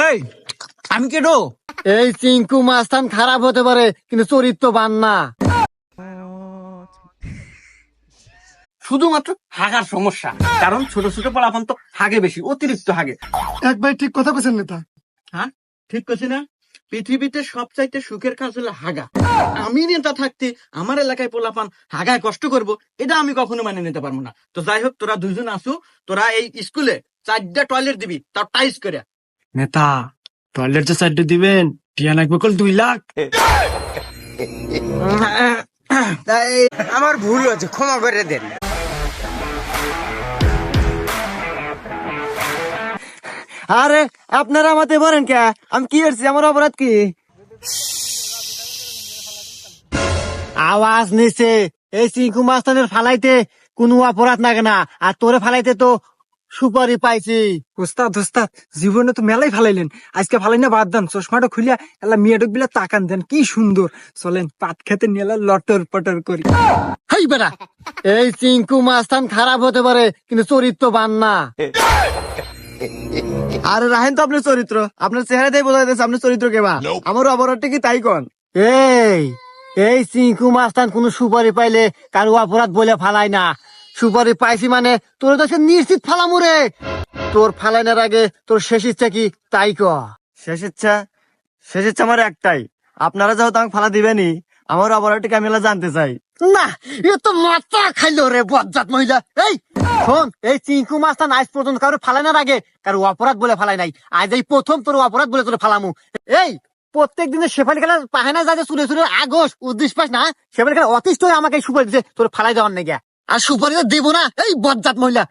এই আমি কেডো? এই চিঙ্কু মাস্তান খারাপ হতে পারে কিন্তু চরিত্রবান না। শুধুমাত্র হাগার সমস্যা, কারণ ছোট ছোট পোলাপান তো হাগে বেশি, অতিরিক্ত হাগে। একবার ঠিক কথা বলছেন নেতা। হ্যাঁ ঠিক করছি না? পৃথিবীতে সবচাইতে সুখের কাজ হলো হাগা। আমি নেতা থাকতে আমার এলাকায় পোলাপান হাগায় কষ্ট করব, এটা আমি কখনো মানে নিতে পারবো না। তো যাই হোক, তোরা দুইজন আসু, তোরা এই স্কুলে 4টা টয়লেট দিবি, তাও টাইস করে। নেতা টয়লেট যে সাইডে দিবেন টিয়া লাগবে কল 2 লাখ। আমার ভুল হয়েছে, ক্ষমা করে দেন। আরে আপনারা আমাতে বলেন কে? আমি কি করছি? আমার অপরাধ কি? আওয়াজ নিচে। এই চিঙ্কু মাস্তানের ফালাইতে কোনো অপরাধ লাগে না, আর তোরে ফালাইতে তো সুপারি পাইছি। ওস্তাদ ওস্তাদ জীবনে তো মেলাই ফালাইলেন, আজকে ফালাই না বাদ দেন। চশমাটা খুলিয়া এলা মেয়েটক বিলা তাকান দেন, কি সুন্দর। চলেন পাট খেতে নিয়ে লটর পটর করি। হেই বেটা, এই চিঙ্কু মাস্তান খারাপ হতে পারে কিন্তু চরিত্রবান না। আর রাহেন তো আপনার চরিত্র, আপনার চেহারাতেই বোঝা যাচ্ছে আপনার চরিত্র কেবা। আমার অপরাধটা কি তাই কন? এই চিঙ্কু মাস্তান কোন সুপারি পাইলে কারো অপরাধ বলে ফালাই না। সুপারি পাইছি মানে তোর তো নিশ্চিত ফালামু রে। তোর ফালাইনার আগে তোর শেষ ইচ্ছা কি তাই ক। শেষ ইচ্ছা আমার একটাই, আপনারা যেহেতু আমাকে ফালা দিবেনি, আমার অপরাধটাকে আমি জানতে চাই। না, এ তো মাথা খাইলো রে বজ্জাত মহিলা। এই শোন, এই চিঙ্কু মাস্তান আজ পর্যন্ত কারো ফালাইনার আগে কারো অপরাধ বলে ফালাই নাই। আজ এই প্রথম তোর অপরাধ বলে তোর ফালামু। এই প্রত্যেক দিনে শেফালি খেলার পাহানা যাতে চুরে চুরে আগস উদ্দেশ্য পাস না, শেফালি খেলা অতিষ্ঠ হয়ে আমাকে সুপারি দিচ্ছে তোর ফালাই দেওয়ার নেই। আর সুপারি তো দিব না, এই বজ্জাত মহিলা।